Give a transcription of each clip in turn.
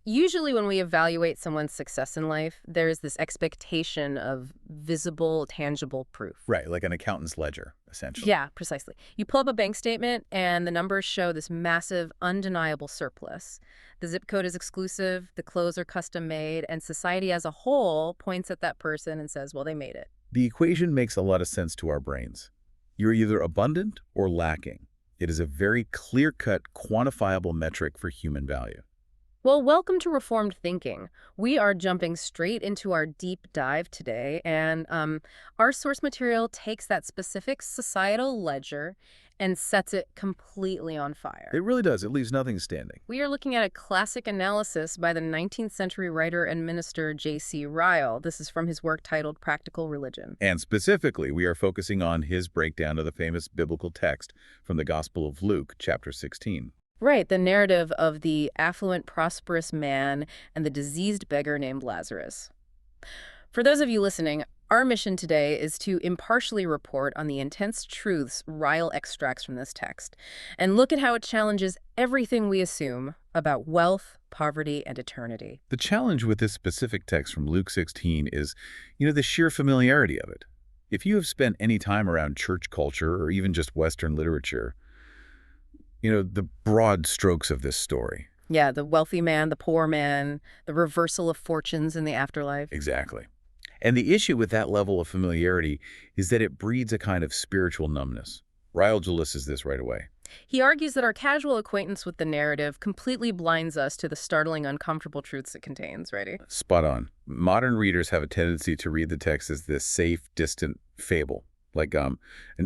Usually when we evaluate someone's success in life, there's this expectation of visible, tangible proof. Right, like an accountant's ledger, essentially. Yeah, precisely. You pull up a bank statement and the numbers show this massive, undeniable surplus. The zip code is exclusive, the clothes are custom made, and society as a whole points at that person and says, well, they made it. The equation makes a lot of sense to our brains. You're either abundant or lacking. It is a very clear-cut, quantifiable metric for human value. Well, welcome to Reformed Thinking. We are jumping straight into our deep dive today, and our source material takes that specific societal ledger and sets it completely on fire. It really does. It leaves nothing standing. We are looking at a classic analysis by the 19th century writer and minister J.C. Ryle. This is from his work titled Practical Religion. And specifically, we are focusing on his breakdown of the famous biblical text from the Gospel of Luke, chapter 16. Right, the narrative of the affluent, prosperous man and the diseased beggar named Lazarus. For those of you listening, our mission today is to impartially report on the intense truths Ryle extracts from this text and look at how it challenges everything we assume about wealth, poverty, and eternity. The challenge with this specific text from Luke 16 is, the sheer familiarity of it. If you have spent any time around church culture or even just Western literature, the broad strokes of this story. Yeah, the wealthy man, the poor man, the reversal of fortunes in the afterlife. Exactly. And the issue with that level of familiarity is that it breeds a kind of spiritual numbness. Ryle says this right away. He argues that our casual acquaintance with the narrative completely blinds us to the startling, uncomfortable truths it contains, right? Spot on. Modern readers have a tendency to read the text as this safe, distant fable, like an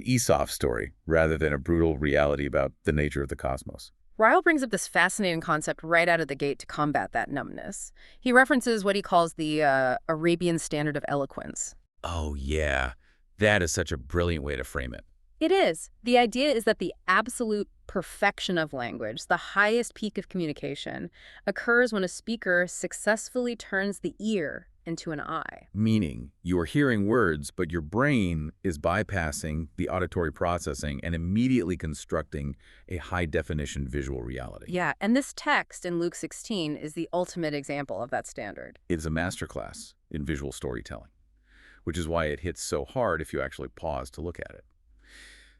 Aesop story, rather than a brutal reality about the nature of the cosmos. Ryle brings up this fascinating concept right out of the gate to combat that numbness. He references what he calls the Arabian standard of eloquence. Oh, yeah. That is such a brilliant way to frame it. It is. The idea is that the absolute perfection of language, the highest peak of communication, occurs when a speaker successfully turns the ear into an eye. Meaning, you are hearing words, but your brain is bypassing the auditory processing and immediately constructing a high-definition visual reality. Yeah, and this text in Luke 16 is the ultimate example of that standard. It's a masterclass in visual storytelling, which is why it hits so hard if you actually pause to look at it.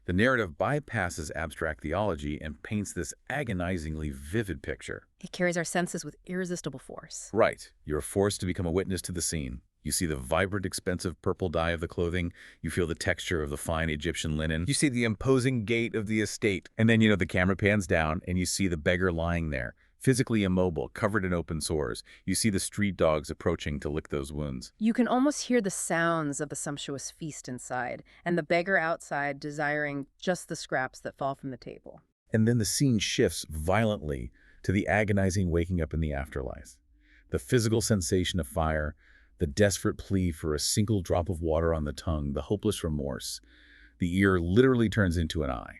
The narrative bypasses abstract theology and paints this agonizingly vivid picture. It carries our senses with irresistible force. Right. You're forced to become a witness to the scene. You see the vibrant, expensive purple dye of the clothing. You feel the texture of the fine Egyptian linen. You see the imposing gait of the estate. And then, the camera pans down and you see the beggar lying there, physically immobile, covered in open sores. You see the street dogs approaching to lick those wounds. You can almost hear the sounds of the sumptuous feast inside, and the beggar outside desiring just the scraps that fall from the table. And then the scene shifts violently to the agonizing waking up in the afterlife. The physical sensation of fire, the desperate plea for a single drop of water on the tongue, the hopeless remorse. The ear literally turns into an eye.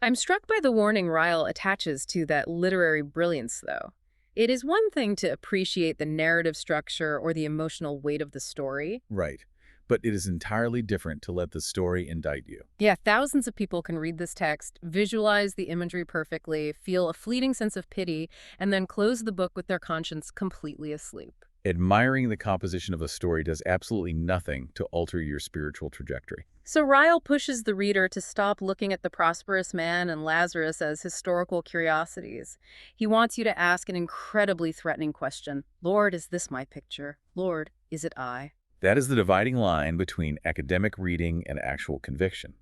I'm struck by the warning Ryle attaches to that literary brilliance, though. It is one thing to appreciate the narrative structure or the emotional weight of the story. Right. But it is entirely different to let the story indict you. Yeah, thousands of people can read this text, visualize the imagery perfectly, feel a fleeting sense of pity, and then close the book with their conscience completely asleep. Admiring the composition of a story does absolutely nothing to alter your spiritual trajectory. So Ryle pushes the reader to stop looking at the prosperous man and Lazarus as historical curiosities. He wants you to ask an incredibly threatening question. Lord, is this my picture? Lord, is it I? That is the dividing line between academic reading and actual conviction.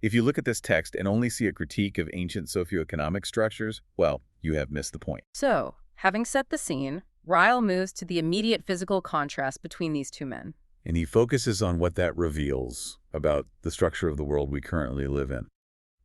If you look at this text and only see a critique of ancient socioeconomic structures, well, you have missed the point. So, having set the scene, Ryle moves to the immediate physical contrast between these two men. And he focuses on what that reveals about the structure of the world we currently live in.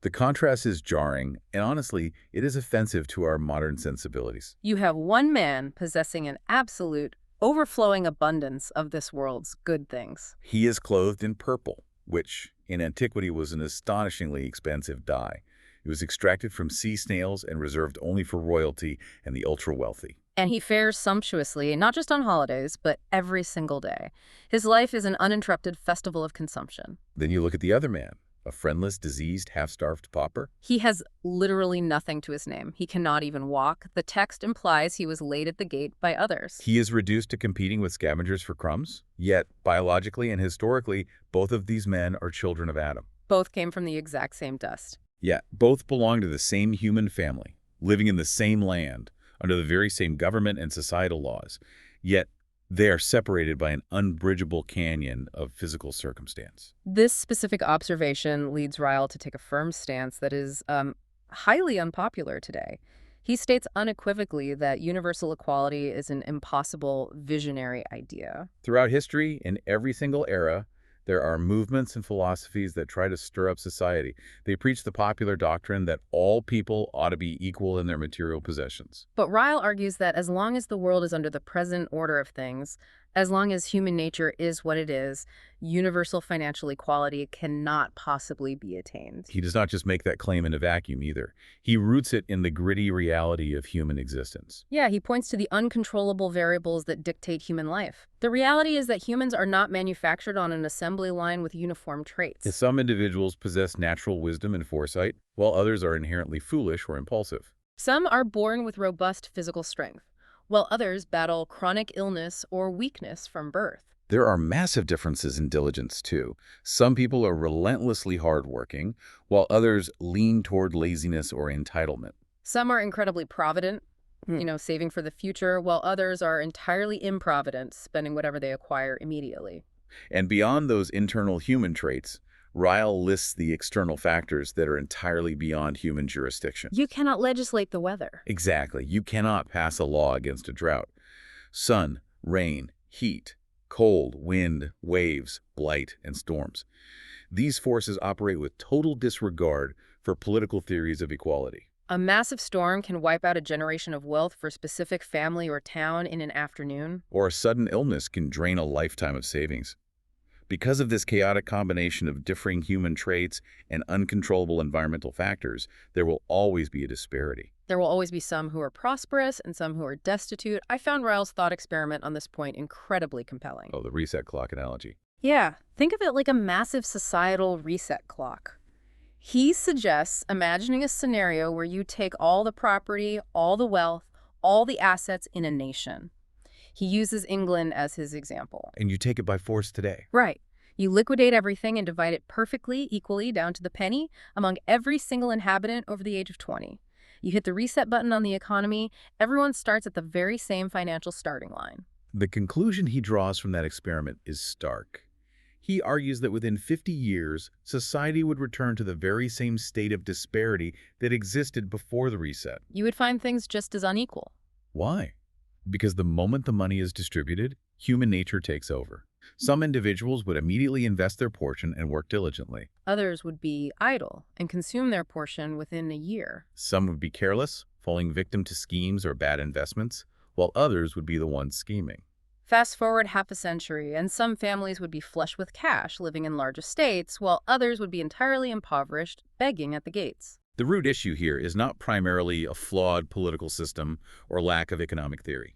The contrast is jarring, and honestly, it is offensive to our modern sensibilities. You have one man possessing an absolute, overflowing abundance of this world's good things. He is clothed in purple, which in antiquity was an astonishingly expensive dye. It was extracted from sea snails and reserved only for royalty and the ultra-wealthy. And he fares sumptuously, not just on holidays, but every single day. His life is an uninterrupted festival of consumption. Then you look at the other man, A friendless, diseased, half-starved pauper? He has literally nothing to his name. He cannot even walk. The text implies he was laid at the gate by others. He is reduced to competing with scavengers for crumbs? Yet, biologically and historically, both of these men are children of Adam. Both came from the exact same dust. Yet, both belong to the same human family, living in the same land, under the very same government and societal laws. Yet, they are separated by an unbridgeable canyon of physical circumstance. This specific observation leads Ryle to take a firm stance that is highly unpopular today. He states unequivocally that universal equality is an impossible visionary idea. Throughout history, in every single era, there are movements and philosophies that try to stir up society. They preach the popular doctrine that all people ought to be equal in their material possessions. But Ryle argues that as long as the world is under the present order of things, as long as human nature is what it is, universal financial equality cannot possibly be attained. He does not just make that claim in a vacuum either. He roots it in the gritty reality of human existence. Yeah, he points to the uncontrollable variables that dictate human life. The reality is that humans are not manufactured on an assembly line with uniform traits. Some individuals possess natural wisdom and foresight, while others are inherently foolish or impulsive. Some are born with robust physical strength, while others battle chronic illness or weakness from birth. There are massive differences in diligence, too. Some people are relentlessly hardworking, while others lean toward laziness or entitlement. Some are incredibly provident, saving for the future, while others are entirely improvident, spending whatever they acquire immediately. And beyond those internal human traits, Ryle lists the external factors that are entirely beyond human jurisdiction. You cannot legislate the weather. Exactly. You cannot pass a law against a drought. Sun, rain, heat, cold, wind, waves, blight, and storms. These forces operate with total disregard for political theories of equality. A massive storm can wipe out a generation of wealth for a specific family or town in an afternoon. Or a sudden illness can drain a lifetime of savings. Because of this chaotic combination of differing human traits and uncontrollable environmental factors, there will always be a disparity. There will always be some who are prosperous and some who are destitute. I found Ryle's thought experiment on this point incredibly compelling. Oh, the reset clock analogy. Yeah, think of it like a massive societal reset clock. He suggests imagining a scenario where you take all the property, all the wealth, all the assets in a nation. He uses England as his example. And you take it by force today. Right. You liquidate everything and divide it perfectly, equally, down to the penny, among every single inhabitant over the age of 20. You hit the reset button on the economy, everyone starts at the very same financial starting line. The conclusion he draws from that experiment is stark. He argues that within 50 years, society would return to the very same state of disparity that existed before the reset. You would find things just as unequal. Why? Because the moment the money is distributed, human nature takes over. Some individuals would immediately invest their portion and work diligently. Others would be idle and consume their portion within a year. Some would be careless, falling victim to schemes or bad investments, while others would be the ones scheming. Fast forward half a century, and some families would be flush with cash, living in large estates, while others would be entirely impoverished, begging at the gates. The root issue here is not primarily a flawed political system or lack of economic theory.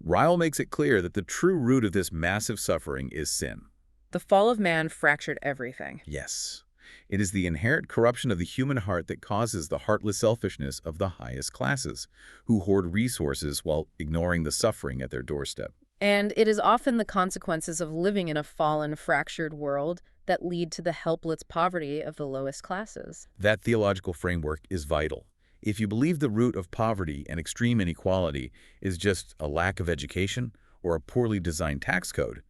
Ryle makes it clear that the true root of this massive suffering is sin. The fall of man fractured everything. Yes. It is the inherent corruption of the human heart that causes the heartless selfishness of the highest classes, who hoard resources while ignoring the suffering at their doorstep. And it is often the consequences of living in a fallen, fractured world that lead to the helpless poverty of the lowest classes. That theological framework is vital. If you believe the root of poverty and extreme inequality is just a lack of education or a poorly designed tax code,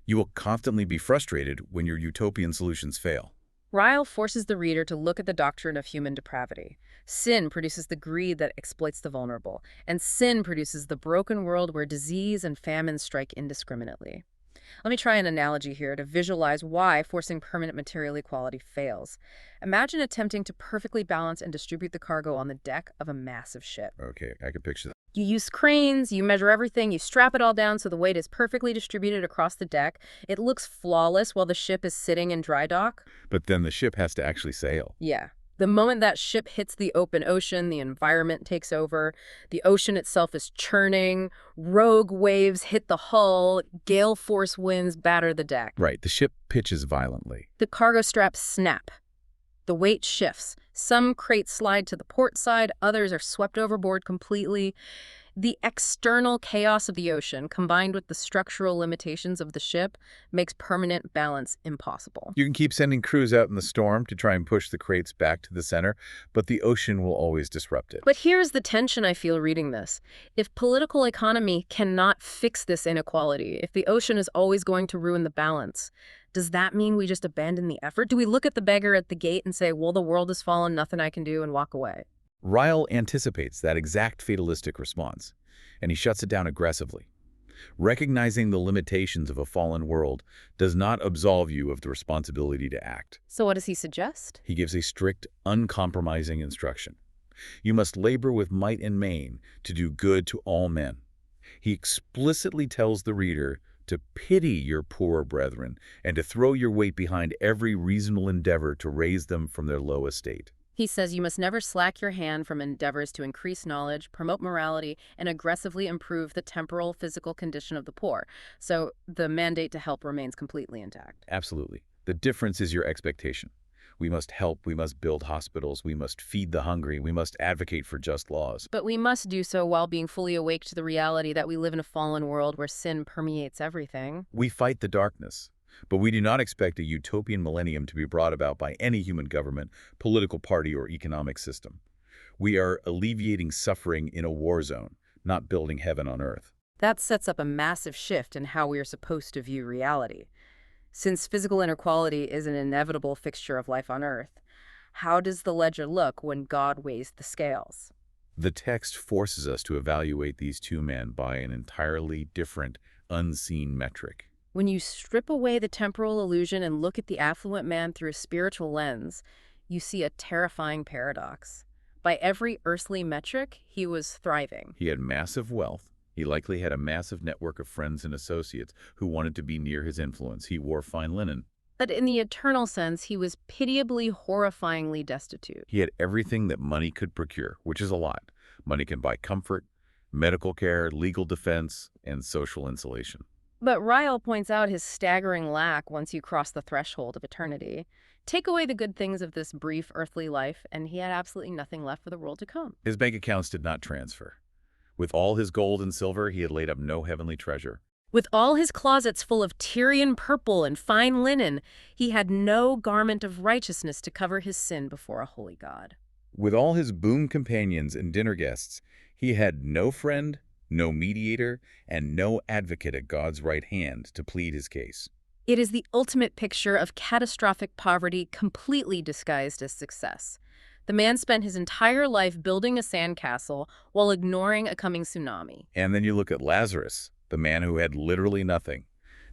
you will constantly be frustrated when your utopian solutions fail. Ryle forces the reader to look at the doctrine of human depravity. Sin produces the greed that exploits the vulnerable, and sin produces the broken world where disease and famine strike indiscriminately. Let me try an analogy here to visualize why forcing permanent material equality fails. Imagine attempting to perfectly balance and distribute the cargo on the deck of a massive ship. Okay, I can picture that. You use cranes, you measure everything, you strap it all down so the weight is perfectly distributed across the deck. It looks flawless while the ship is sitting in dry dock. But then the ship has to actually sail. Yeah. The moment that ship hits the open ocean, the environment takes over. The ocean itself is churning. Rogue waves hit the hull. Gale force winds batter the deck. Right, the ship pitches violently. The cargo straps snap. The weight shifts. Some crates slide to the port side. Others are swept overboard completely. The external chaos of the ocean, combined with the structural limitations of the ship, makes permanent balance impossible. You can keep sending crews out in the storm to try and push the crates back to the center, but the ocean will always disrupt it. But here's the tension I feel reading this. If political economy cannot fix this inequality, if the ocean is always going to ruin the balance, does that mean we just abandon the effort? Do we look at the beggar at the gate and say, well, the world has fallen, nothing I can do, and walk away? Ryle anticipates that exact fatalistic response, and he shuts it down aggressively. Recognizing the limitations of a fallen world does not absolve you of the responsibility to act. So what does he suggest? He gives a strict, uncompromising instruction. You must labor with might and main to do good to all men. He explicitly tells the reader to pity your poorer brethren and to throw your weight behind every reasonable endeavor to raise them from their low estate. He says you must never slack your hand from endeavors to increase knowledge, promote morality, and aggressively improve the temporal physical condition of the poor. So the mandate to help remains completely intact. Absolutely. The difference is your expectation. We must help, we must build hospitals, we must feed the hungry, we must advocate for just laws. But we must do so while being fully awake to the reality that we live in a fallen world where sin permeates everything. We fight the darkness, but we do not expect a utopian millennium to be brought about by any human government, political party, or economic system. We are alleviating suffering in a war zone, not building heaven on earth. That sets up a massive shift in how we are supposed to view reality. Since physical inequality is an inevitable fixture of life on earth, how does the ledger look when God weighs the scales? The text forces us to evaluate these two men by an entirely different, unseen metric. When you strip away the temporal illusion and look at the affluent man through a spiritual lens, you see a terrifying paradox. By every earthly metric, he was thriving. He had massive wealth. He likely had a massive network of friends and associates who wanted to be near his influence. He wore fine linen. But in the eternal sense, he was pitiably, horrifyingly destitute. He had everything that money could procure, which is a lot. Money can buy comfort, medical care, legal defense, and social insulation. But Ryle points out his staggering lack once you cross the threshold of eternity. Take away the good things of this brief earthly life, and he had absolutely nothing left for the world to come. His bank accounts did not transfer. With all his gold and silver, he had laid up no heavenly treasure. With all his closets full of Tyrian purple and fine linen, he had no garment of righteousness to cover his sin before a holy God. With all his boon companions and dinner guests, he had no friend, no mediator, and no advocate at God's right hand to plead his case. It is the ultimate picture of catastrophic poverty completely disguised as success. The man spent his entire life building a sandcastle while ignoring a coming tsunami. And then you look at Lazarus, the man who had literally nothing.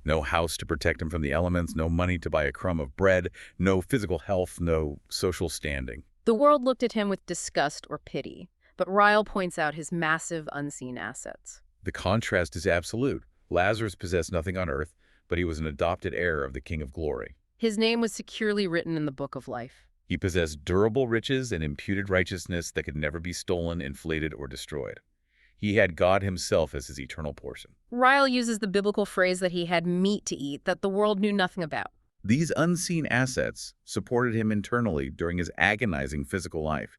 No house to protect him from the elements, no money to buy a crumb of bread, no physical health, no social standing. The world looked at him with disgust or pity, but Ryle points out his massive unseen assets. The contrast is absolute. Lazarus possessed nothing on earth, but he was an adopted heir of the King of Glory. His name was securely written in the book of life. He possessed durable riches and imputed righteousness that could never be stolen, inflated, or destroyed. He had God himself as his eternal portion. Ryle uses the biblical phrase that he had meat to eat that the world knew nothing about. These unseen assets supported him internally during his agonizing physical life.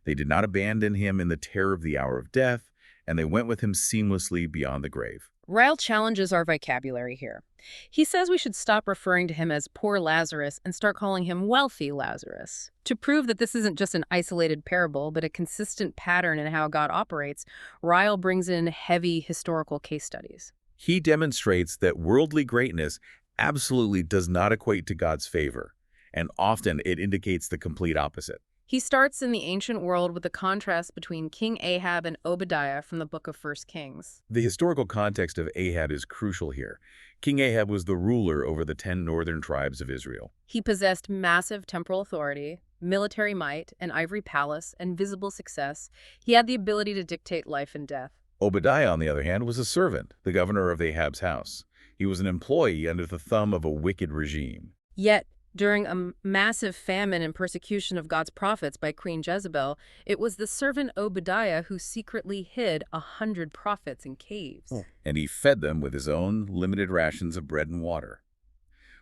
They did not abandon him in the terror of the hour of death, and they went with him seamlessly beyond the grave. Ryle challenges our vocabulary here. He says we should stop referring to him as poor Lazarus and start calling him wealthy Lazarus. To prove that this isn't just an isolated parable, but a consistent pattern in how God operates, Ryle brings in heavy historical case studies. He demonstrates that worldly greatness absolutely does not equate to God's favor, and often it indicates the complete opposite. He starts in the ancient world with the contrast between King Ahab and Obadiah from the book of 1 Kings. The historical context of Ahab is crucial here. King Ahab was the ruler over the 10 northern tribes of Israel. He possessed massive temporal authority, military might, an ivory palace, and visible success. He had the ability to dictate life and death. Obadiah, on the other hand, was a servant, the governor of Ahab's house. He was an employee under the thumb of a wicked regime. Yet, During a massive famine and persecution of God's prophets by Queen Jezebel, it was the servant Obadiah who secretly hid 100 prophets in caves. And he fed them with his own limited rations of bread and water.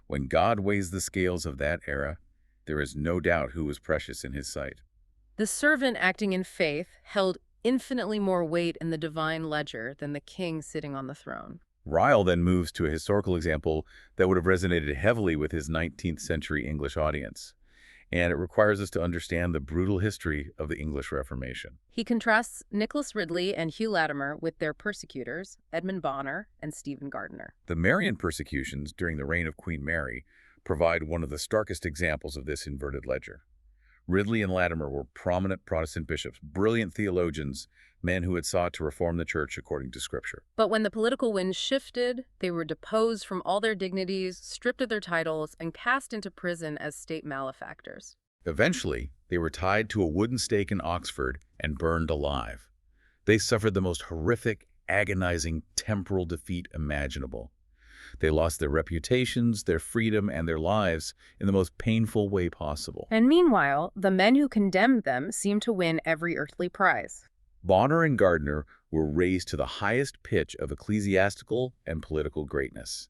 When God weighs the scales of that era, there is no doubt who was precious in his sight. The servant acting in faith held infinitely more weight in the divine ledger than the king sitting on the throne. Ryle then moves to a historical example that would have resonated heavily with his 19th century English audience, and it requires us to understand the brutal history of the English Reformation. He contrasts Nicholas Ridley and Hugh Latimer with their persecutors, Edmund Bonner and Stephen Gardiner. The Marian persecutions during the reign of Queen Mary provide one of the starkest examples of this inverted ledger. Ridley and Latimer were prominent Protestant bishops, brilliant theologians, men who had sought to reform the church according to Scripture. But when the political winds shifted, they were deposed from all their dignities, stripped of their titles, and cast into prison as state malefactors. Eventually, they were tied to a wooden stake in Oxford and burned alive. They suffered the most horrific, agonizing temporal defeat imaginable. They lost their reputations, their freedom, and their lives in the most painful way possible. And meanwhile, the men who condemned them seemed to win every earthly prize. Bonner and Gardiner were raised to the highest pitch of ecclesiastical and political greatness.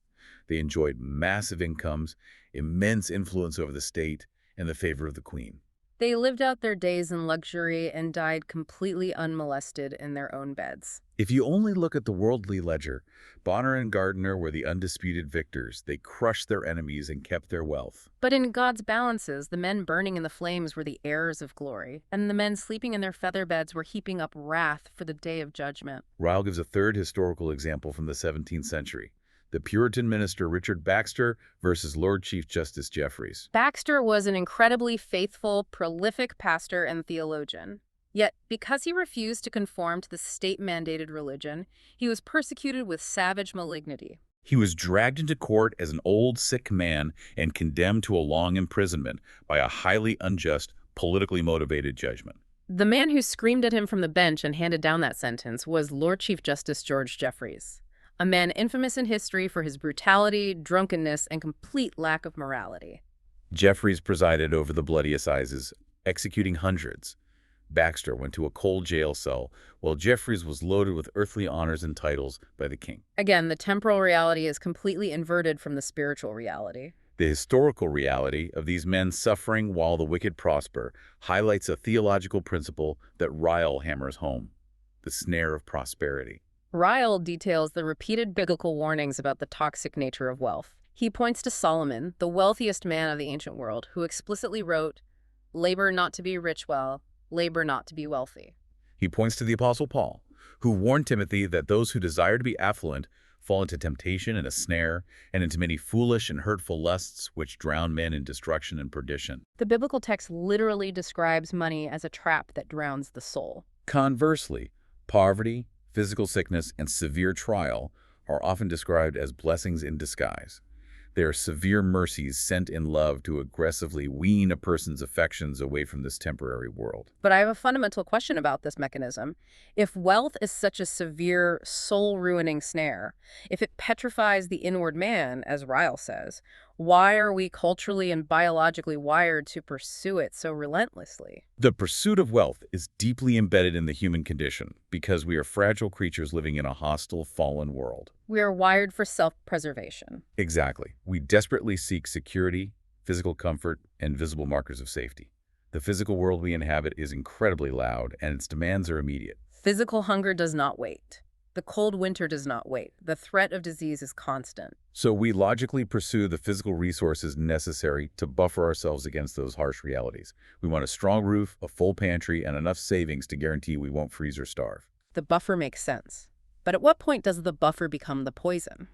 They enjoyed massive incomes, immense influence over the state, and the favor of the Queen. They lived out their days in luxury and died completely unmolested in their own beds. If you only look at the worldly ledger, Bonner and Gardiner were the undisputed victors. They crushed their enemies and kept their wealth. But in God's balances, the men burning in the flames were the heirs of glory, and the men sleeping in their feather beds were heaping up wrath for the day of judgment. Ryle gives a third historical example from the 17th century. The Puritan minister Richard Baxter versus Lord Chief Justice Jeffreys. Baxter was an incredibly faithful, prolific pastor and theologian. Yet, because he refused to conform to the state-mandated religion, he was persecuted with savage malignity. He was dragged into court as an old, sick man and condemned to a long imprisonment by a highly unjust, politically motivated judgment. The man who screamed at him from the bench and handed down that sentence was Lord Chief Justice George Jeffreys, a man infamous in history for his brutality, drunkenness, and complete lack of morality. Jeffreys presided over the bloody assizes, executing hundreds. Baxter went to a cold jail cell, while Jeffreys was loaded with earthly honors and titles by the king. Again, the temporal reality is completely inverted from the spiritual reality. The historical reality of these men suffering while the wicked prosper highlights a theological principle that Ryle hammers home: the snare of prosperity. Ryle details the repeated biblical warnings about the toxic nature of wealth. He points to Solomon, the wealthiest man of the ancient world, who explicitly wrote, "Labor not to be rich well, labor not to be wealthy." He points to the Apostle Paul, who warned Timothy that those who desire to be affluent fall into temptation and a snare, and into many foolish and hurtful lusts which drown men in destruction and perdition. The biblical text literally describes money as a trap that drowns the soul. Conversely, poverty, physical sickness, and severe trial are often described as blessings in disguise. They are severe mercies sent in love to aggressively wean a person's affections away from this temporary world. But I have a fundamental question about this mechanism. If wealth is such a severe, soul-ruining snare, if it petrifies the inward man, as Ryle says, why are we culturally and biologically wired to pursue it so relentlessly? The pursuit of wealth is deeply embedded in the human condition because we are fragile creatures living in a hostile, fallen world. We are wired for self-preservation. Exactly. We desperately seek security, physical comfort, and visible markers of safety. The physical world we inhabit is incredibly loud, and its demands are immediate. Physical hunger does not wait. The cold winter does not wait. The threat of disease is constant. So we logically pursue the physical resources necessary to buffer ourselves against those harsh realities. We want a strong roof, a full pantry, and enough savings to guarantee we won't freeze or starve. The buffer makes sense. But at what point does the buffer become the poison?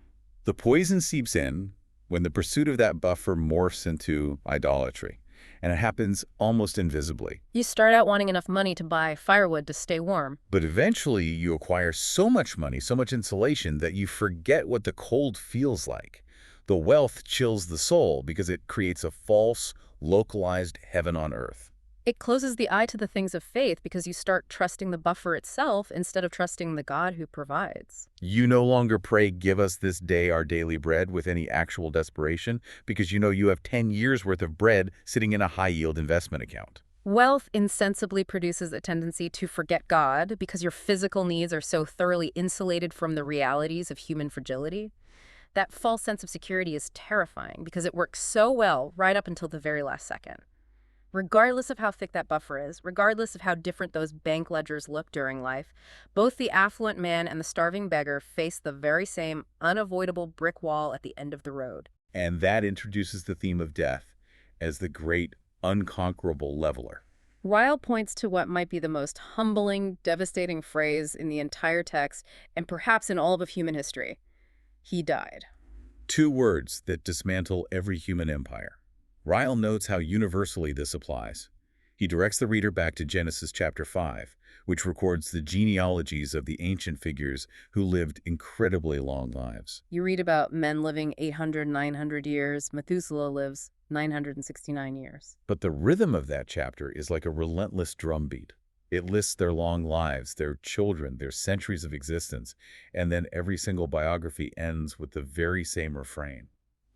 The poison seeps in when the pursuit of that buffer morphs into idolatry, and it happens almost invisibly. You start out wanting enough money to buy firewood to stay warm. But eventually you acquire so much money, so much insulation, that you forget what the cold feels like. The wealth chills the soul because it creates a false, localized heaven on earth. It closes the eye to the things of faith because you start trusting the buffer itself instead of trusting the God who provides. You no longer pray, "Give us this day our daily bread," with any actual desperation, because you know you have 10 years' worth of bread sitting in a high-yield investment account. Wealth insensibly produces a tendency to forget God because your physical needs are so thoroughly insulated from the realities of human fragility. That false sense of security is terrifying because it works so well right up until the very last second. Regardless of how thick that buffer is, regardless of how different those bank ledgers look during life, both the affluent man and the starving beggar face the very same unavoidable brick wall at the end of the road. And that introduces the theme of death as the great unconquerable leveler. Ryle points to what might be the most humbling, devastating phrase in the entire text, and perhaps in all of human history. He died. Two words that dismantle every human empire. Ryle notes how universally this applies. He directs the reader back to Genesis chapter 5, which records the genealogies of the ancient figures who lived incredibly long lives. You read about men living 800, 900 years. Methuselah lives 969 years. But the rhythm of that chapter is like a relentless drumbeat. It lists their long lives, their children, their centuries of existence, and then every single biography ends with the very same refrain.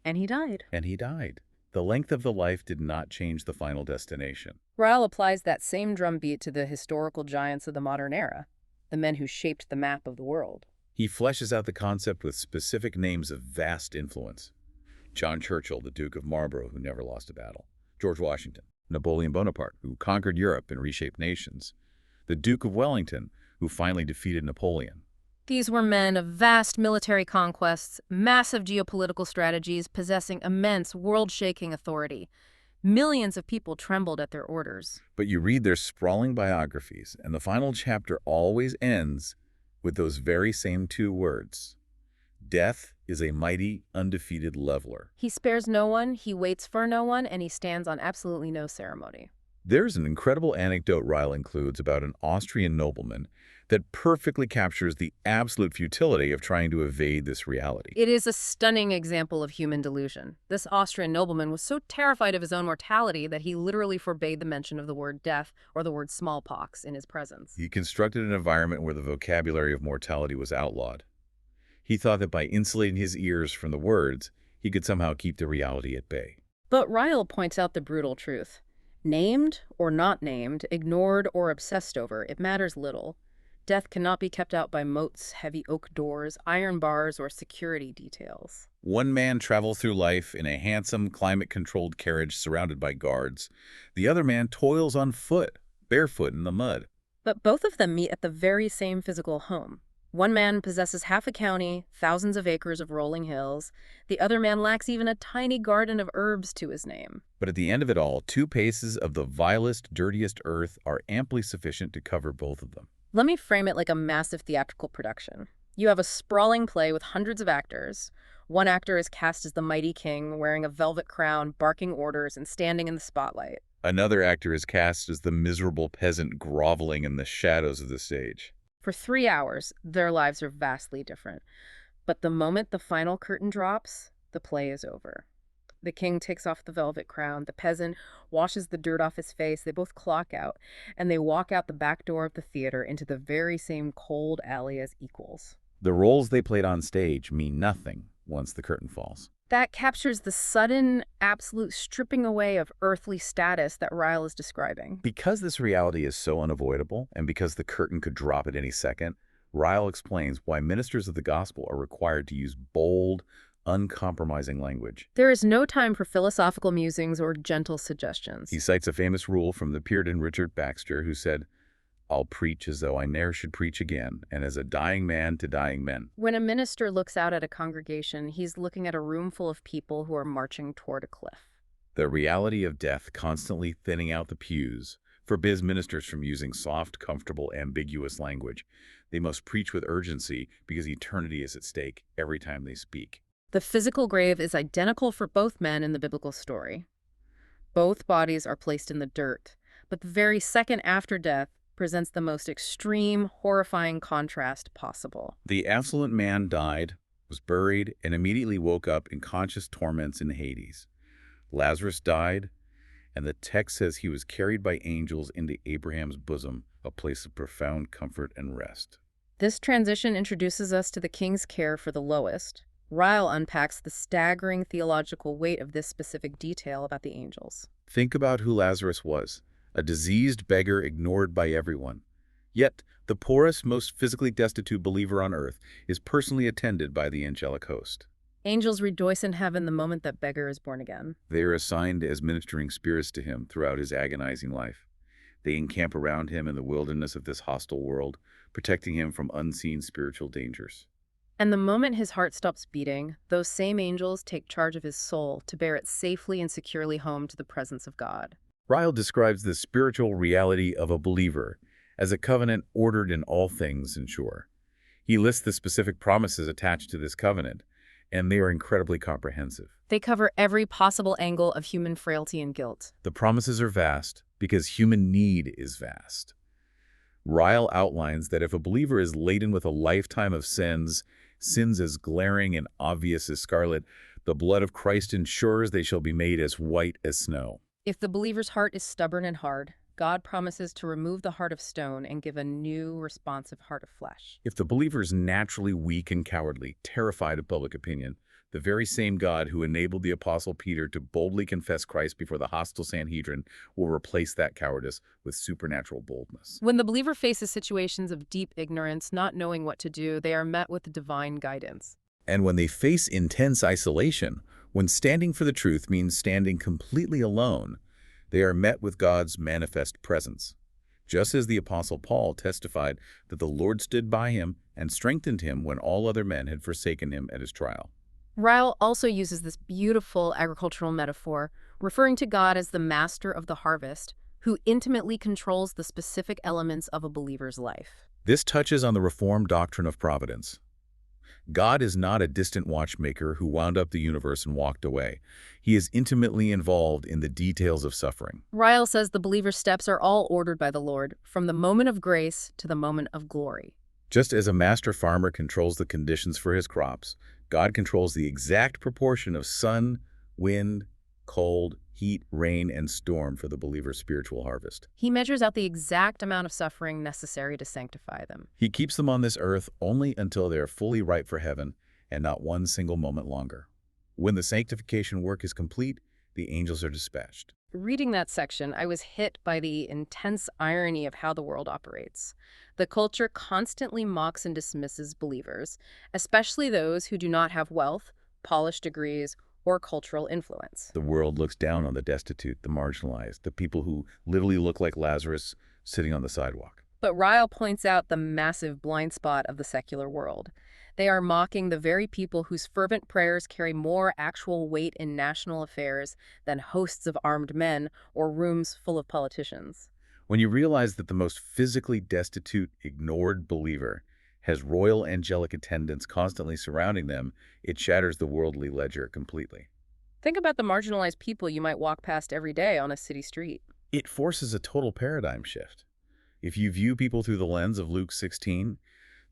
And he died. And he died. The length of the life did not change the final destination. Ryle applies that same drumbeat to the historical giants of the modern era, the men who shaped the map of the world. He fleshes out the concept with specific names of vast influence. John Churchill, the Duke of Marlborough, who never lost a battle. George Washington. Napoleon Bonaparte, who conquered Europe and reshaped nations. The Duke of Wellington, who finally defeated Napoleon. These were men of vast military conquests, massive geopolitical strategies, possessing immense world-shaking authority. Millions of people trembled at their orders. But you read their sprawling biographies, and the final chapter always ends with those very same two words. Death is a mighty, undefeated leveler. He spares no one, he waits for no one, and he stands on absolutely no ceremony. There's an incredible anecdote Ryle includes about an Austrian nobleman that perfectly captures the absolute futility of trying to evade this reality. It is a stunning example of human delusion. This Austrian nobleman was so terrified of his own mortality that he literally forbade the mention of the word death or the word smallpox in his presence. He constructed an environment where the vocabulary of mortality was outlawed. He thought that by insulating his ears from the words, he could somehow keep the reality at bay. But Ryle points out the brutal truth. Named or not named, ignored or obsessed over, it matters little. Death cannot be kept out by moats, heavy oak doors, iron bars, or security details. One man travels through life in a handsome, climate-controlled carriage surrounded by guards. The other man toils on foot, barefoot in the mud. But both of them meet at the very same physical home. One man possesses half a county, thousands of acres of rolling hills. The other man lacks even a tiny garden of herbs to his name. But at the end of it all, 2 paces of the vilest, dirtiest earth are amply sufficient to cover both of them. Let me frame it like a massive theatrical production. You have a sprawling play with hundreds of actors. One actor is cast as the mighty king, wearing a velvet crown, barking orders, and standing in the spotlight. Another actor is cast as the miserable peasant groveling in the shadows of the stage. For 3 hours, their lives are vastly different. But the moment the final curtain drops, the play is over. The king takes off the velvet crown, the peasant washes the dirt off his face, they both clock out, and they walk out the back door of the theater into the very same cold alley as equals. The roles they played on stage mean nothing once the curtain falls. That captures the sudden, absolute stripping away of earthly status that Ryle is describing. Because this reality is so unavoidable, and because the curtain could drop at any second, Ryle explains why ministers of the gospel are required to use bold, uncompromising language. There is no time for philosophical musings or gentle suggestions. He cites a famous rule from the Puritan Richard Baxter, who said, "I'll preach as though I ne'er should preach again, and as a dying man to dying men." When a minister looks out at a congregation, he's looking at a room full of people who are marching toward a cliff. The reality of death constantly thinning out the pews forbids ministers from using soft, comfortable, ambiguous language. They must preach with urgency because eternity is at stake every time they speak. The physical grave is identical for both men in the biblical story. Both bodies are placed in the dirt, but the very second after death presents the most extreme, horrifying contrast possible. The affluent man died, was buried, and immediately woke up in conscious torments in Hades. Lazarus died, And the text says he was carried by angels into Abraham's bosom, a place of profound comfort and rest. This transition introduces us to the king's care for the lowest. Ryle unpacks the staggering theological weight of this specific detail about the angels. Think about who Lazarus was, a diseased beggar ignored by everyone. Yet, the poorest, most physically destitute believer on earth is personally attended by the angelic host. Angels rejoice in heaven the moment that beggar is born again. They are assigned as ministering spirits to him throughout his agonizing life. They encamp around him in the wilderness of this hostile world, protecting him from unseen spiritual dangers. And the moment his heart stops beating, those same angels take charge of his soul to bear it safely and securely home to the presence of God. Ryle describes the spiritual reality of a believer as a covenant ordered in all things and sure. He lists the specific promises attached to this covenant, and they are incredibly comprehensive. They cover every possible angle of human frailty and guilt. The promises are vast because human need is vast. Ryle outlines that if a believer is laden with a lifetime of sins as glaring and obvious as scarlet, the blood of Christ ensures they shall be made as white as snow. If the believer's heart is stubborn and hard, God promises to remove the heart of stone and give a new, responsive heart of flesh. If the believer is naturally weak and cowardly, terrified of public opinion, the very same God who enabled the Apostle Peter to boldly confess Christ before the hostile Sanhedrin will replace that cowardice with supernatural boldness. When the believer faces situations of deep ignorance, not knowing what to do, they are met with divine guidance. And when they face intense isolation, when standing for the truth means standing completely alone, they are met with God's manifest presence. Just as the Apostle Paul testified that the Lord stood by him and strengthened him when all other men had forsaken him at his trial. Ryle also uses this beautiful agricultural metaphor, referring to God as the master of the harvest, who intimately controls the specific elements of a believer's life. This touches on the Reformed doctrine of providence. God is not a distant watchmaker who wound up the universe and walked away. He is intimately involved in the details of suffering. Ryle says the believer's steps are all ordered by the Lord, from the moment of grace to the moment of glory. Just as a master farmer controls the conditions for his crops, God controls the exact proportion of sun, wind, cold, heat, rain, and storm for the believer's spiritual harvest. He measures out the exact amount of suffering necessary to sanctify them. He keeps them on this earth only until they are fully ripe for heaven, and not one single moment longer. When the sanctification work is complete, the angels are dispatched. Reading that section, I was hit by the intense irony of how the world operates. The culture constantly mocks and dismisses believers, especially those who do not have wealth, polished degrees, or cultural influence. The world looks down on the destitute, the marginalized, the people who literally look like Lazarus sitting on the sidewalk. But Ryle points out the massive blind spot of the secular world. They are mocking the very people whose fervent prayers carry more actual weight in national affairs than hosts of armed men or rooms full of politicians. When you realize that the most physically destitute, ignored believer has royal angelic attendants constantly surrounding them, it shatters the worldly ledger completely. Think about the marginalized people you might walk past every day on a city street. It forces a total paradigm shift. If you view people through the lens of Luke 16,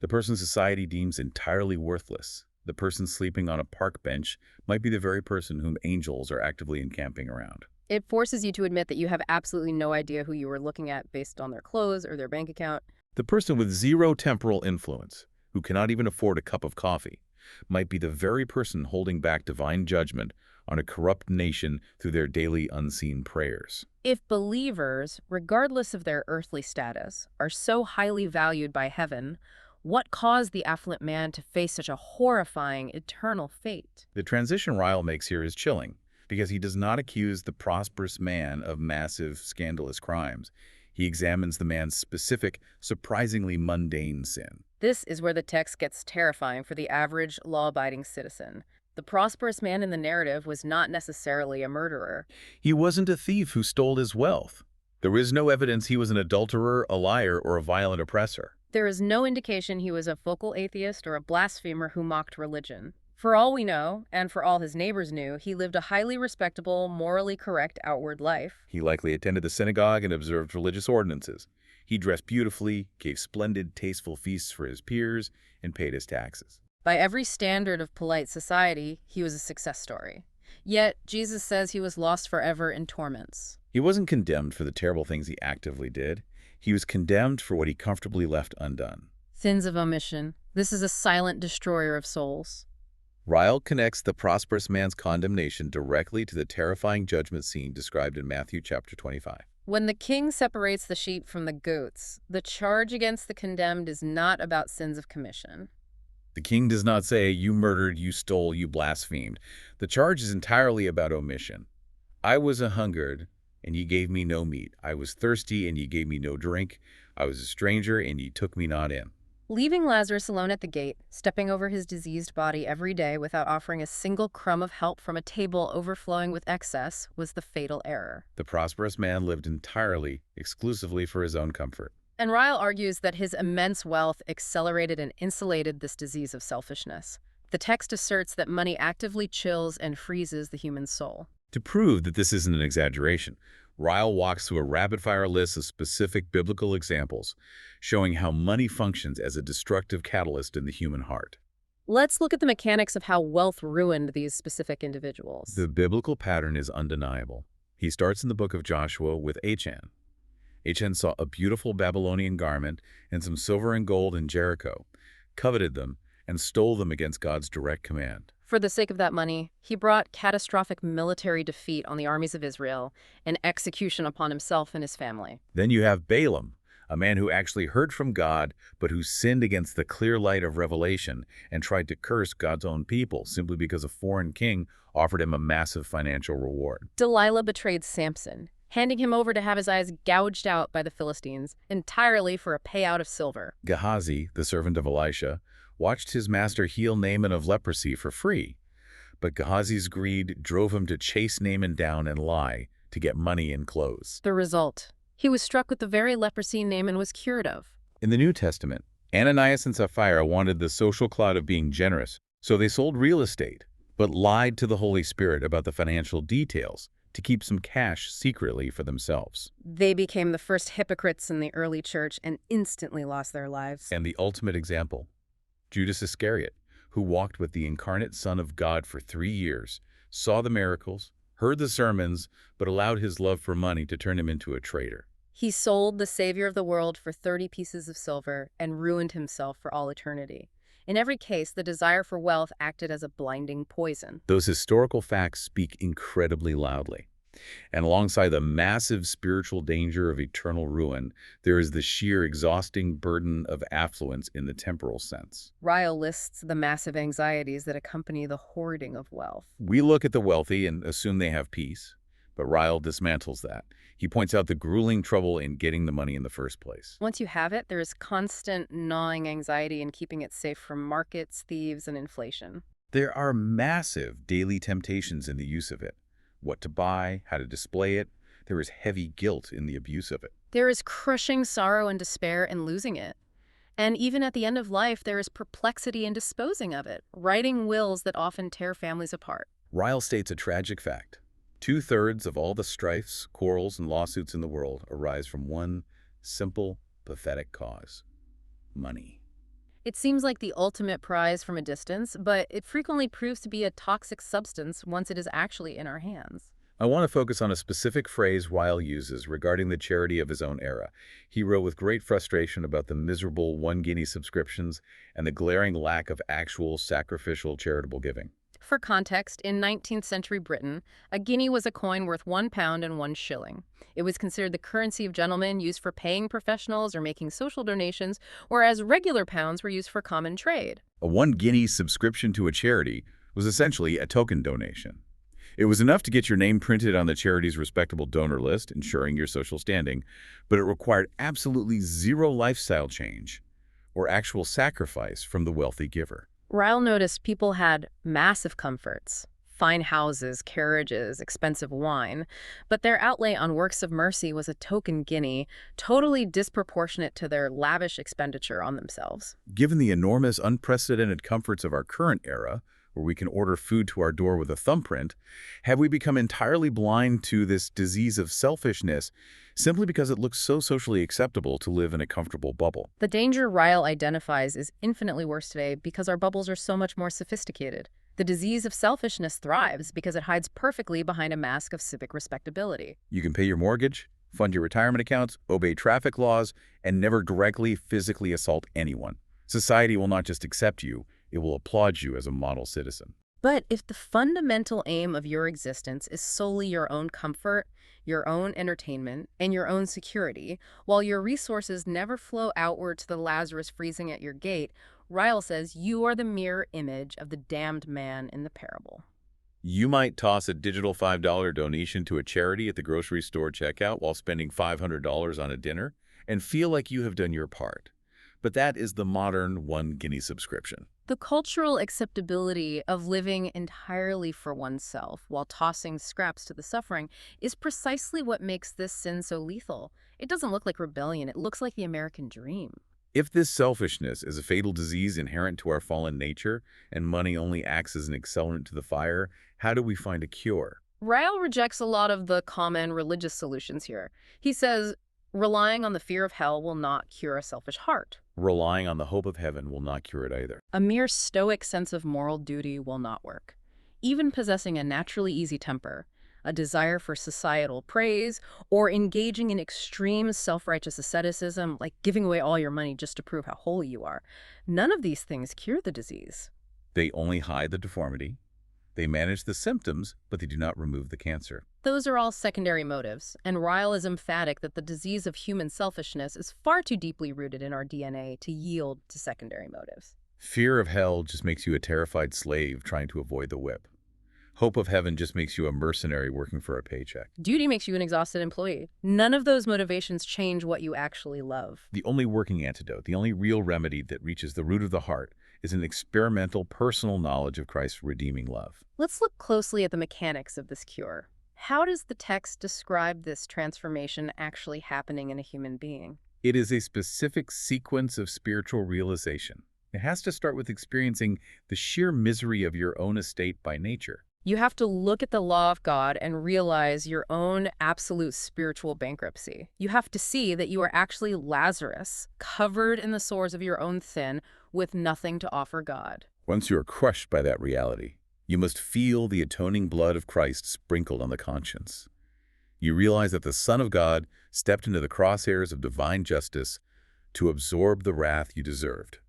the person society deems entirely worthless, the person sleeping on a park bench, might be the very person whom angels are actively encamping around. It forces you to admit that you have absolutely no idea who you were looking at based on their clothes or their bank account. The person with zero temporal influence, who cannot even afford a cup of coffee, might be the very person holding back divine judgment on a corrupt nation through their daily unseen prayers. If believers, regardless of their earthly status, are so highly valued by heaven, what caused the affluent man to face such a horrifying eternal fate? The transition Ryle makes here is chilling, because he does not accuse the prosperous man of massive, scandalous crimes. He examines the man's specific, surprisingly mundane sin. This is where the text gets terrifying for the average, law-abiding citizen. The prosperous man in the narrative was not necessarily a murderer. He wasn't a thief who stole his wealth. There is no evidence he was an adulterer, a liar, or a violent oppressor. There is no indication he was a vocal atheist or a blasphemer who mocked religion. For all we know, and for all his neighbors knew, he lived a highly respectable, morally correct outward life. He likely attended the synagogue and observed religious ordinances. He dressed beautifully, gave splendid, tasteful feasts for his peers, and paid his taxes. By every standard of polite society, he was a success story. Yet, Jesus says he was lost forever in torments. He wasn't condemned for the terrible things he actively did. He was condemned for what he comfortably left undone. Sins of omission. This is a silent destroyer of souls. Ryle connects the prosperous man's condemnation directly to the terrifying judgment scene described in Matthew chapter 25. When the king separates the sheep from the goats, the charge against the condemned is not about sins of commission. The king does not say, "You murdered, you stole, you blasphemed." The charge is entirely about omission. "I was a hungered, and ye gave me no meat. I was thirsty, and ye gave me no drink. I was a stranger, and ye took me not in." Leaving Lazarus alone at the gate, stepping over his diseased body every day without offering a single crumb of help from a table overflowing with excess, was the fatal error. The prosperous man lived entirely, exclusively for his own comfort. And Ryle argues that his immense wealth accelerated and insulated this disease of selfishness. The text asserts that money actively chills and freezes the human soul. To prove that this isn't an exaggeration, Ryle walks through a rapid-fire list of specific biblical examples, showing how money functions as a destructive catalyst in the human heart. Let's look at the mechanics of how wealth ruined these specific individuals. The biblical pattern is undeniable. He starts in the book of Joshua with Achan. Achan saw a beautiful Babylonian garment and some silver and gold in Jericho, coveted them, and stole them against God's direct command. For the sake of that money, he brought catastrophic military defeat on the armies of Israel and execution upon himself and his family. Then you have Balaam, a man who actually heard from God, but who sinned against the clear light of revelation and tried to curse God's own people simply because a foreign king offered him a massive financial reward. Delilah betrayed Samson, handing him over to have his eyes gouged out by the Philistines, entirely for a payout of silver. Gehazi, the servant of Elisha, watched his master heal Naaman of leprosy for free. But Gehazi's greed drove him to chase Naaman down and lie to get money and clothes. The result: he was struck with the very leprosy Naaman was cured of. In the New Testament, Ananias and Sapphira wanted the social clout of being generous, so they sold real estate, but lied to the Holy Spirit about the financial details to keep some cash secretly for themselves. They became the first hypocrites in the early church and instantly lost their lives. And the ultimate example, Judas Iscariot, who walked with the incarnate Son of God for 3 years, saw the miracles, heard the sermons, but allowed his love for money to turn him into a traitor. He sold the Savior of the world for 30 pieces of silver and ruined himself for all eternity. In every case, the desire for wealth acted as a blinding poison. Those historical facts speak incredibly loudly. And alongside the massive spiritual danger of eternal ruin, there is the sheer exhausting burden of affluence in the temporal sense. Ryle lists the massive anxieties that accompany the hoarding of wealth. We look at the wealthy and assume they have peace, but Ryle dismantles that. He points out the grueling trouble in getting the money in the first place. Once you have it, there is constant gnawing anxiety in keeping it safe from markets, thieves, and inflation. There are massive daily temptations in the use of it. What to buy, how to display it. There is heavy guilt in the abuse of it. There is crushing sorrow and despair in losing it. And even at the end of life, there is perplexity in disposing of it, writing wills that often tear families apart. Ryle states a tragic fact. 2/3 of all the strifes, quarrels, and lawsuits in the world arise from one simple, pathetic cause: money. It seems like the ultimate prize from a distance, but it frequently proves to be a toxic substance once it is actually in our hands. I want to focus on a specific phrase Ryle uses regarding the charity of his own era. He wrote with great frustration about the miserable 1 guinea subscriptions and the glaring lack of actual sacrificial charitable giving. For context, in 19th century Britain, a guinea was a coin worth £1 and 1 shilling. It was considered the currency of gentlemen, used for paying professionals or making social donations, whereas regular pounds were used for common trade. A 1 guinea subscription to a charity was essentially a token donation. It was enough to get your name printed on the charity's respectable donor list, ensuring your social standing, but it required absolutely zero lifestyle change or actual sacrifice from the wealthy giver. Ryle noticed people had massive comforts, fine houses, carriages, expensive wine, but their outlay on works of mercy was a token guinea, totally disproportionate to their lavish expenditure on themselves. Given the enormous, unprecedented comforts of our current era, where we can order food to our door with a thumbprint, have we become entirely blind to this disease of selfishness simply because it looks so socially acceptable to live in a comfortable bubble? The danger Ryle identifies is infinitely worse today because our bubbles are so much more sophisticated. The disease of selfishness thrives because it hides perfectly behind a mask of civic respectability. You can pay your mortgage, fund your retirement accounts, obey traffic laws, and never directly physically assault anyone. Society will not just accept you, it will applaud you as a model citizen. But if the fundamental aim of your existence is solely your own comfort, your own entertainment, and your own security, while your resources never flow outward to the Lazarus freezing at your gate, Ryle says you are the mirror image of the damned man in the parable. You might toss a digital $5 donation to a charity at the grocery store checkout while spending $500 on a dinner and feel like you have done your part. But that is the modern one-guinea subscription. The cultural acceptability of living entirely for oneself while tossing scraps to the suffering is precisely what makes this sin so lethal. It doesn't look like rebellion, it looks like the American dream. If this selfishness is a fatal disease inherent to our fallen nature and money only acts as an accelerant to the fire, how do we find a cure? Ryle rejects a lot of the common religious solutions here. He says, relying on the fear of hell will not cure a selfish heart. Relying on the hope of heaven will not cure it either. A mere stoic sense of moral duty will not work. Even possessing a naturally easy temper, a desire for societal praise, or engaging in extreme self-righteous asceticism, like giving away all your money just to prove how holy you are, none of these things cure the disease. They only hide the deformity. They manage the symptoms, but they do not remove the cancer. Those are all secondary motives, and Ryle is emphatic that the disease of human selfishness is far too deeply rooted in our DNA to yield to secondary motives. Fear of hell just makes you a terrified slave trying to avoid the whip. Hope of heaven just makes you a mercenary working for a paycheck. Duty makes you an exhausted employee. None of those motivations change what you actually love. The only working antidote, the only real remedy that reaches the root of the heart, is an experimental, personal knowledge of Christ's redeeming love. Let's look closely at the mechanics of this cure. How does the text describe this transformation actually happening in a human being? It is a specific sequence of spiritual realization. It has to start with experiencing the sheer misery of your own estate by nature. You have to look at the law of God and realize your own absolute spiritual bankruptcy. You have to see that you are actually Lazarus, covered in the sores of your own sin, with nothing to offer God. Once you are crushed by that reality, you must feel the atoning blood of Christ sprinkled on the conscience. You realize that the Son of God stepped into the crosshairs of divine justice to absorb the wrath you deserved.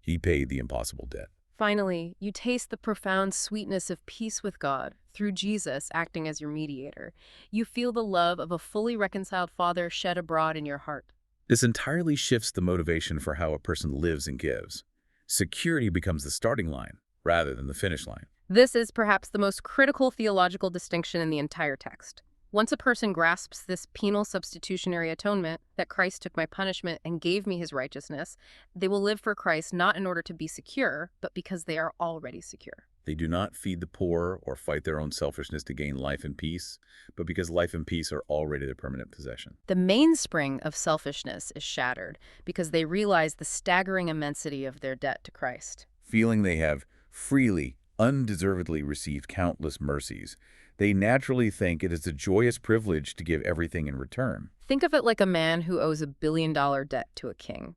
He paid the impossible debt. Finally, you taste the profound sweetness of peace with God through Jesus acting as your mediator. You feel the love of a fully reconciled Father shed abroad in your heart. This entirely shifts the motivation for how a person lives and gives. Security becomes the starting line rather than the finish line. This is perhaps the most critical theological distinction in the entire text. Once a person grasps this penal substitutionary atonement, that Christ took my punishment and gave me his righteousness, they will live for Christ not in order to be secure, but because they are already secure. They do not feed the poor or fight their own selfishness to gain life and peace, but because life and peace are already their permanent possession. The mainspring of selfishness is shattered because they realize the staggering immensity of their debt to Christ. Feeling they have freely, undeservedly received countless mercies, they naturally think it is a joyous privilege to give everything in return. Think of it like a man who owes $1 billion debt to a king.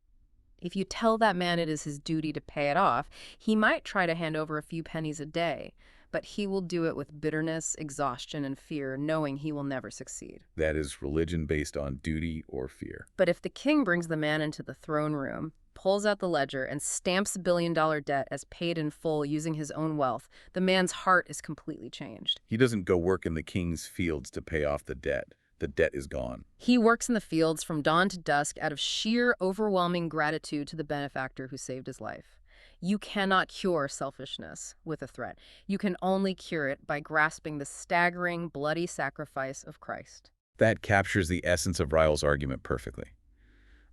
If you tell that man it is his duty to pay it off, he might try to hand over a few pennies a day, but he will do it with bitterness, exhaustion, and fear, knowing he will never succeed. That is religion based on duty or fear. But if the king brings the man into the throne room, pulls out the ledger, and stamps $1 billion debt as paid in full using his own wealth, the man's heart is completely changed. He doesn't go work in the king's fields to pay off the debt. The debt is gone. He works in the fields from dawn to dusk out of sheer, overwhelming gratitude to the benefactor who saved his life. You cannot cure selfishness with a threat. You can only cure it by grasping the staggering, bloody sacrifice of Christ. That captures the essence of Ryle's argument perfectly.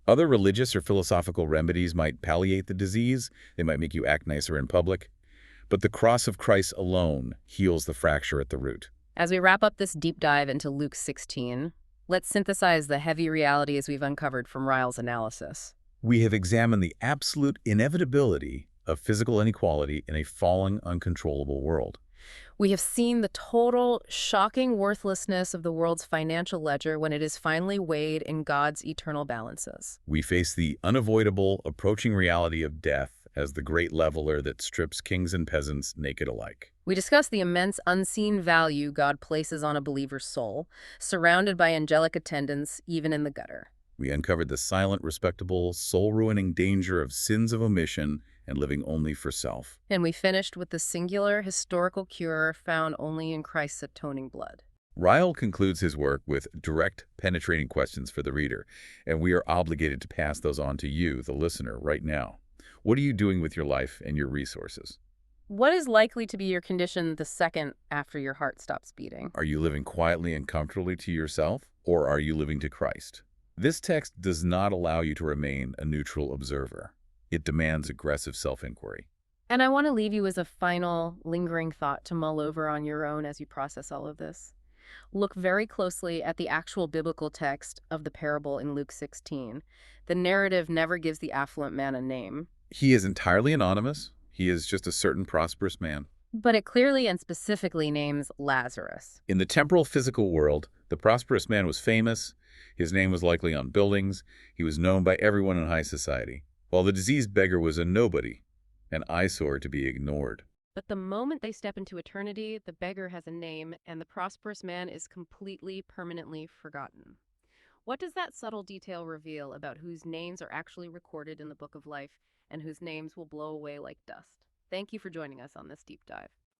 Other religious or philosophical remedies might palliate the disease. They might make you act nicer in public. But the cross of Christ alone heals the fracture at the root. As we wrap up this deep dive into Luke 16, let's synthesize the heavy realities we've uncovered from Ryle's analysis. We have examined the absolute inevitability of physical inequality in a fallen, uncontrollable world. We have seen the total, shocking worthlessness of the world's financial ledger when it is finally weighed in God's eternal balances. We face the unavoidable, approaching reality of death as the great leveler that strips kings and peasants naked alike. We discuss the immense unseen value God places on a believer's soul, surrounded by angelic attendants, even in the gutter. We uncovered the silent, respectable, soul-ruining danger of sins of omission and living only for self. And we finished with the singular historical cure found only in Christ's atoning blood. Ryle concludes his work with direct, penetrating questions for the reader, and we are obligated to pass those on to you, the listener, right now. What are you doing with your life and your resources? What is likely to be your condition the second after your heart stops beating? Are you living quietly and comfortably to yourself, or are you living to Christ? This text does not allow you to remain a neutral observer. It demands aggressive self-inquiry. And I want to leave you as a final, lingering thought to mull over on your own as you process all of this. Look very closely at the actual biblical text of the parable in Luke 16. The narrative never gives the affluent man a name, He is entirely anonymous. He is just a certain prosperous man. but it clearly and specifically names Lazarus. In the temporal physical world, the prosperous man was famous. His name was likely on buildings. He was known by everyone in high society, while the diseased beggar was a nobody, an eyesore to be ignored. But the moment they step into eternity, the beggar has a name, and the prosperous man is completely, permanently forgotten. What does that subtle detail reveal about whose names are actually recorded in the book of life and whose names will blow away like dust? Thank you for joining us on this deep dive.